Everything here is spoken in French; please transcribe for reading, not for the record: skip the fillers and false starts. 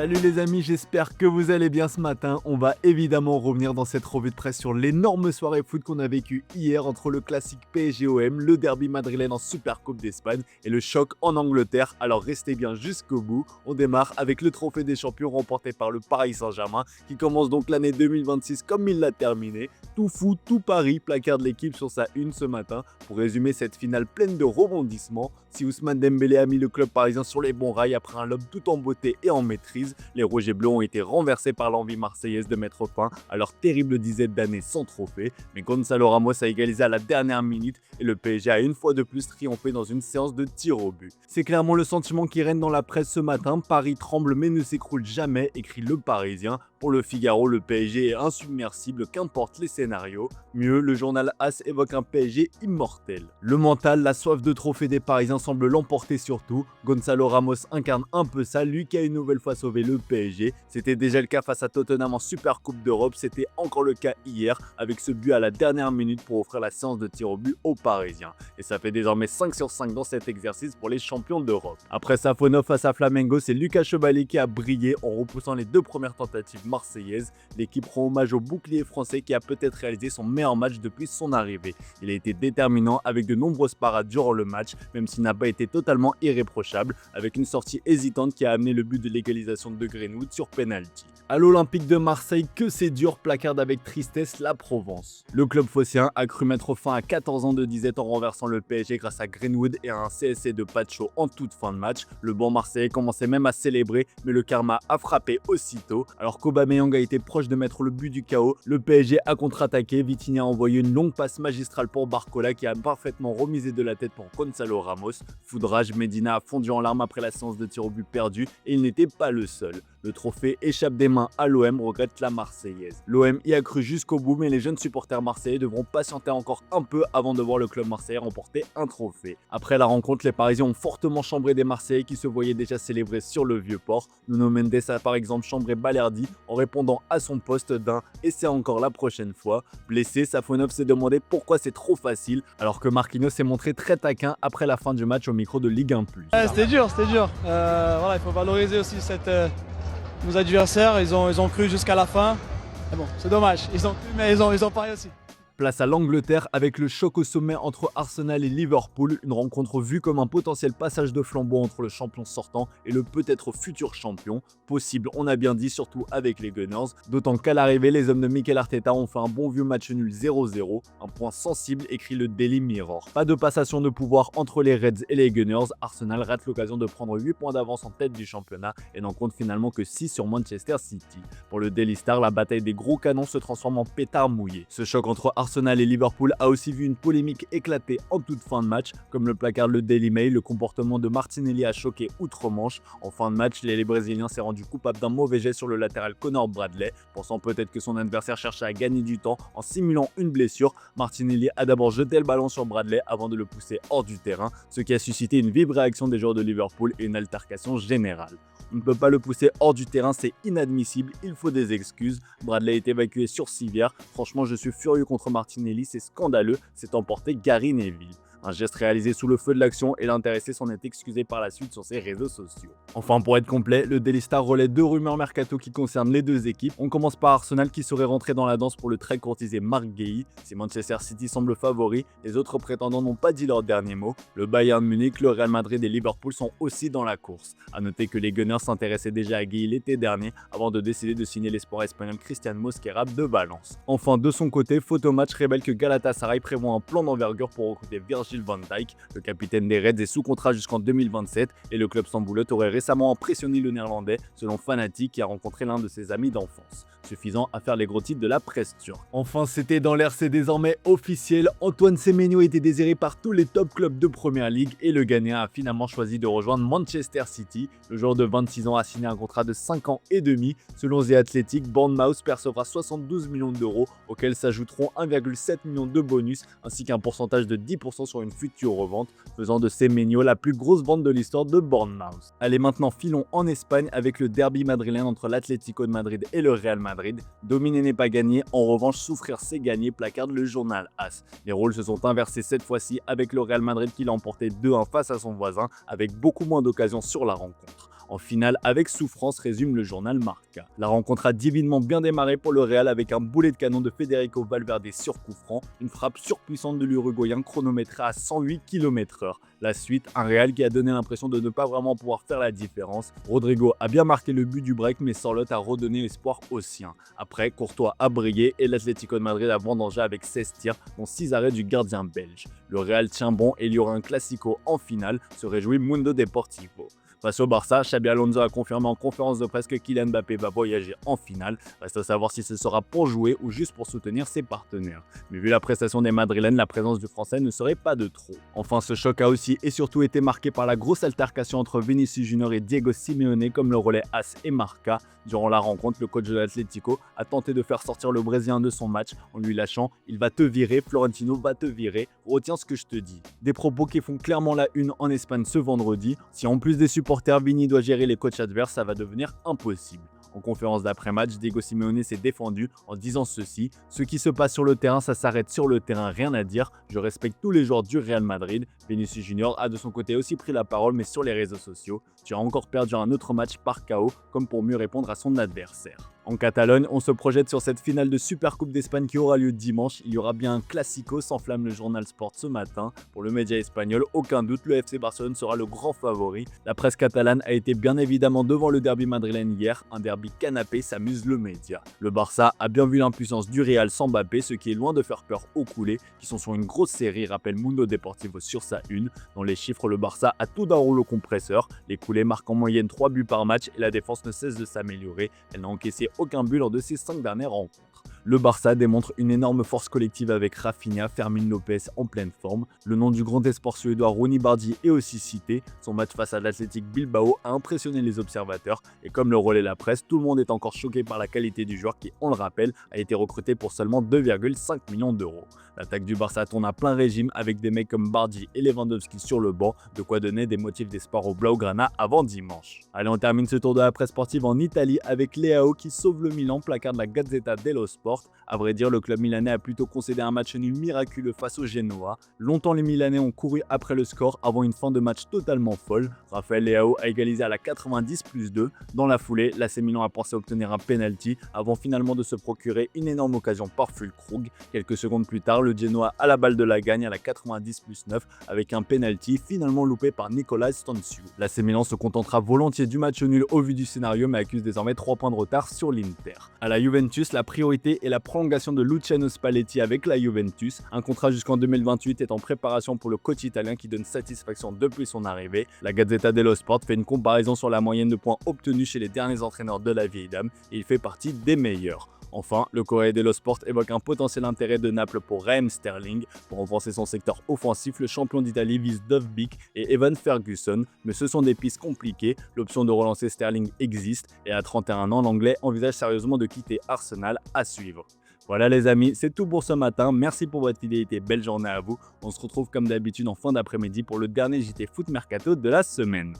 Salut les amis, j'espère que vous allez bien ce matin. On va évidemment revenir dans cette revue de presse sur l'énorme soirée foot qu'on a vécue hier entre le classique PSG-OM, le derby madrilène en Supercoupe d'Espagne et le choc en Angleterre. Alors restez bien jusqu'au bout. On démarre avec le trophée des champions remporté par le Paris Saint-Germain qui commence donc l'année 2026 comme il l'a terminé. Tout fou, tout Paris placarde l'équipe sur sa une ce matin. Pour résumer cette finale pleine de rebondissements, si Ousmane Dembélé a mis le club parisien sur les bons rails après un lob tout en beauté et en maîtrise, les Rouges et Bleus ont été renversés par l'envie marseillaise de mettre fin à leur terrible dizaine d'années sans trophée. Mais Gonzalo Ramos a égalisé à la dernière minute et le PSG a une fois de plus triomphé dans une séance de tir au but. C'est clairement le sentiment qui règne dans la presse ce matin. Paris tremble mais ne s'écroule jamais, écrit le Parisien. Pour le Figaro, le PSG est insubmersible, qu'importe les scénarios. Mieux, le journal AS évoque un PSG immortel. Le mental, la soif de trophée des Parisiens semble l'emporter surtout. Gonzalo Ramos incarne un peu ça, lui qui a une nouvelle fois sauvé le PSG. C'était déjà le cas face à Tottenham en Supercoupe d'Europe, c'était encore le cas hier avec ce but à la dernière minute pour offrir la séance de tir au but aux Parisiens. Et ça fait désormais 5 sur 5 dans cet exercice pour les champions d'Europe. Après sa faune face à Flamengo, c'est Lucas Chevalier qui a brillé en repoussant les deux premières tentatives marseillaises. L'équipe rend hommage au bouclier français qui a peut-être réalisé son meilleur match depuis son arrivée. Il a été déterminant avec de nombreuses parades durant le match, même s'il n'a pas été totalement irréprochable, avec une sortie hésitante qui a amené le but de l'égalisation de Greenwood sur penalty. À l'Olympique de Marseille, que c'est dur, placarde avec tristesse la Provence. Le club phocéen a cru mettre fin à 14 ans de disette en renversant le PSG grâce à Greenwood et à un CSC de Pacho en toute fin de match. Le banc marseillais commençait même à célébrer, mais le karma a frappé aussitôt. Alors qu'Aubameyang a été proche de mettre le but du chaos, le PSG a contre-attaqué. Vitinha a envoyé une longue passe magistrale pour Barcola qui a parfaitement remisé de la tête pour Gonzalo Ramos. Foudrage, Medina a fondu en larmes après la séance de tir au but perdu et il n'était pas le seul. Le trophée échappe des mains à l'OM, regrette la Marseillaise. L'OM y a cru jusqu'au bout, mais les jeunes supporters marseillais devront patienter encore un peu avant de voir le club marseillais remporter un trophée. Après la rencontre, les Parisiens ont fortement chambré des Marseillais qui se voyaient déjà célébrer sur le Vieux-Port. Nuno Mendes a par exemple chambré Balerdi en répondant à son poste d'un « et c'est encore la prochaine fois ». Blessé, Safonov s'est demandé pourquoi c'est trop facile, alors que Marquinhos s'est montré très taquin après la fin du match au micro de Ligue 1+. C'était dur. Voilà, il faut valoriser aussi nos adversaires, ils ont cru jusqu'à la fin. Mais bon, c'est dommage, ils ont cru mais ils ont parié aussi. Place à l'Angleterre avec le choc au sommet entre Arsenal et Liverpool, une rencontre vue comme un potentiel passage de flambeau entre le champion sortant et le peut-être futur champion. Possible, on a bien dit, surtout avec les Gunners, d'autant qu'à l'arrivée, les hommes de Mikel Arteta ont fait un bon vieux match nul 0-0, un point sensible, écrit le Daily Mirror. Pas de passation de pouvoir entre les Reds et les Gunners, Arsenal rate l'occasion de prendre 8 points d'avance en tête du championnat et n'en compte finalement que 6 sur Manchester City. Pour le Daily Star, la bataille des gros canons se transforme en pétard mouillé. Ce choc entre Arsenal et Liverpool a aussi vu une polémique éclater en toute fin de match. Comme le placarde le Daily Mail, le comportement de Martinelli a choqué outre-Manche. En fin de match, l'ailier brésilien s'est rendu coupable d'un mauvais jet sur le latéral Connor Bradley. Pensant peut-être que son adversaire cherchait à gagner du temps en simulant une blessure, Martinelli a d'abord jeté le ballon sur Bradley avant de le pousser hors du terrain, ce qui a suscité une vive réaction des joueurs de Liverpool et une altercation générale. On ne peut pas le pousser hors du terrain, c'est inadmissible, il faut des excuses. Bradley est évacué sur civière. Franchement, je suis furieux contre Martinelli, c'est scandaleux, s'est emporté Gary Neville. Un geste réalisé sous le feu de l'action et l'intéressé s'en est excusé par la suite sur ses réseaux sociaux. Enfin, pour être complet, le Daily Star relaie deux rumeurs mercato qui concernent les deux équipes. On commence par Arsenal qui serait rentré dans la danse pour le très courtisé Marc Guéhi. Si Manchester City semble favori, les autres prétendants n'ont pas dit leur dernier mot. Le Bayern Munich, le Real Madrid et Liverpool sont aussi dans la course. A noter que les Gunners s'intéressaient déjà à Guéhi l'été dernier avant de décider de signer l'espoir espagnol Christian Mosquera de Valence. Enfin, de son côté, Photomatch révèle que Galatasaray prévoit un plan d'envergure pour recruter Virgil van Dijk. Le capitaine des Reds est sous contrat jusqu'en 2027 et le club samboulotte aurait récemment impressionné le néerlandais selon Fanatic qui a rencontré l'un de ses amis d'enfance, suffisant à faire les gros titres de la presse turque. Enfin, c'était dans l'air, c'est désormais officiel, Antoine Semenyo était désiré par tous les top clubs de Première Ligue et le Ghanéen a finalement choisi de rejoindre Manchester City. Le joueur de 26 ans a signé un contrat de 5 ans et demi. Selon The Athletic, Bournemouth percevra 72 millions d'euros auxquels s'ajouteront 1,7 million de bonus ainsi qu'un pourcentage de 10% sur une future revente, faisant de Semenyo la plus grosse vente de l'histoire de Bournemouth. Allez, maintenant filons en Espagne avec le derby madrilène entre l'Atlético de Madrid et le Real Madrid. Dominer n'est pas gagné, en revanche souffrir c'est gagner, placarde le journal AS. Les rôles se sont inversés cette fois-ci avec le Real Madrid qui l'a emporté 2-1 face à son voisin avec beaucoup moins d'occasions sur la rencontre. en finale avec souffrance, résume le journal Marca. La rencontre a divinement bien démarré pour le Real avec un boulet de canon de Federico Valverde sur coup franc, une frappe surpuissante de l'Uruguayen chronométrée à 108 km/h. La suite, un Real qui a donné l'impression de ne pas vraiment pouvoir faire la différence. Rodrigo a bien marqué le but du break, mais Sorloth a redonné l'espoir aux siens. Après, Courtois a brillé et l'Atlético de Madrid a vendangé avec 16 tirs, dont 6 arrêts du gardien belge. Le Real tient bon et il y aura un classico en finale, se réjouit Mundo Deportivo. Face au Barça, Xabi Alonso a confirmé en conférence de presse que Kylian Mbappé va voyager en finale. Reste à savoir si ce sera pour jouer ou juste pour soutenir ses partenaires. Mais vu la prestation des Madrilènes, la présence du Français ne serait pas de trop. Enfin, ce choc a aussi et surtout été marqué par la grosse altercation entre Vinicius Junior et Diego Simeone comme le relais AS et Marca. Durant la rencontre, le coach de l'Atlético a tenté de faire sortir le Brésilien de son match en lui lâchant « Il va te virer, Florentino va te virer, retiens ce que je te dis ». Des propos qui font clairement la une en Espagne ce vendredi. Si en plus des supporters, Vini doit gérer les coachs adverses, ça va devenir impossible. En conférence d'après-match, Diego Simeone s'est défendu en disant ceci: « Ce qui se passe sur le terrain, ça s'arrête sur le terrain, rien à dire. Je respecte tous les joueurs du Real Madrid. » Vinicius Junior a de son côté aussi pris la parole, mais sur les réseaux sociaux. « Tu as encore perdu un autre match par KO, comme pour mieux répondre à son adversaire. » En Catalogne, on se projette sur cette finale de Supercoupe d'Espagne qui aura lieu dimanche. Il y aura bien un classico, s'enflamme le journal Sport ce matin. Pour le média espagnol, aucun doute, le FC Barcelone sera le grand favori. La presse catalane a été bien évidemment devant le derby madrilène hier. Un derby canapé, s'amuse le média. Le Barça a bien vu l'impuissance du Real sans Mbappé, ce qui est loin de faire peur aux coulés, qui sont sur une grosse série, rappelle Mundo Deportivo sur sa une. Dans les chiffres, le Barça a tout d'un rouleau compresseur. Les coulés marquent en moyenne 3 buts par match et la défense ne cesse de s'améliorer. Elle n'a encaissé aucun but lors de ses 5 dernières rencontres. Le Barça démontre une énorme force collective avec Rafinha, Fermin Lopez en pleine forme. Le nom du grand espoir suédois Ronny Bardi est aussi cité. Son match face à l'Athletic Bilbao a impressionné les observateurs et comme le relaie la presse, tout le monde est encore choqué par la qualité du joueur qui, on le rappelle, a été recruté pour seulement 2,5 millions d'euros. L'attaque du Barça tourne à plein régime avec des mecs comme Bardi et Lewandowski sur le banc, de quoi donner des motifs d'espoir au Blaugrana avant dimanche. Allez, on termine ce tour de la presse sportive en Italie avec Leao qui sauve le Milan, placard de la Gazzetta dello Sport. À vrai dire, le club milanais a plutôt concédé un match nul miraculeux face au Genoa. Longtemps, les Milanais ont couru après le score avant une fin de match totalement folle. Raphaël Leao a égalisé à la 90+2. Dans la foulée, l'AC Milan a pensé obtenir un penalty avant finalement de se procurer une énorme occasion par Füllkrug. Quelques secondes plus tard, le Genoa a la balle de la gagne à la 90+9 avec un penalty finalement loupé par Nicolas Stanciu. L'AC Milan se contentera volontiers du match nul au vu du scénario mais accuse désormais 3 points de retard sur l'Inter. À la Juventus, la priorité est la prolongation de Luciano Spalletti avec la Juventus. Un contrat jusqu'en 2028 est en préparation pour le coach italien qui donne satisfaction depuis son arrivée. La Gazzetta dello Sport fait une comparaison sur la moyenne de points obtenus chez les derniers entraîneurs de la vieille dame et il fait partie des meilleurs. Enfin, le Corriere dello Sport évoque un potentiel intérêt de Naples pour Raheem Sterling. Pour renforcer son secteur offensif, le champion d'Italie vise Dovbyk et Evan Ferguson, mais ce sont des pistes compliquées. L'option de relancer Sterling existe et à 31 ans, l'Anglais envisage sérieusement de quitter Arsenal, à suivre. Voilà les amis, c'est tout pour ce matin. Merci pour votre fidélité, belle journée à vous. On se retrouve comme d'habitude en fin d'après-midi pour le dernier JT Foot Mercato de la semaine.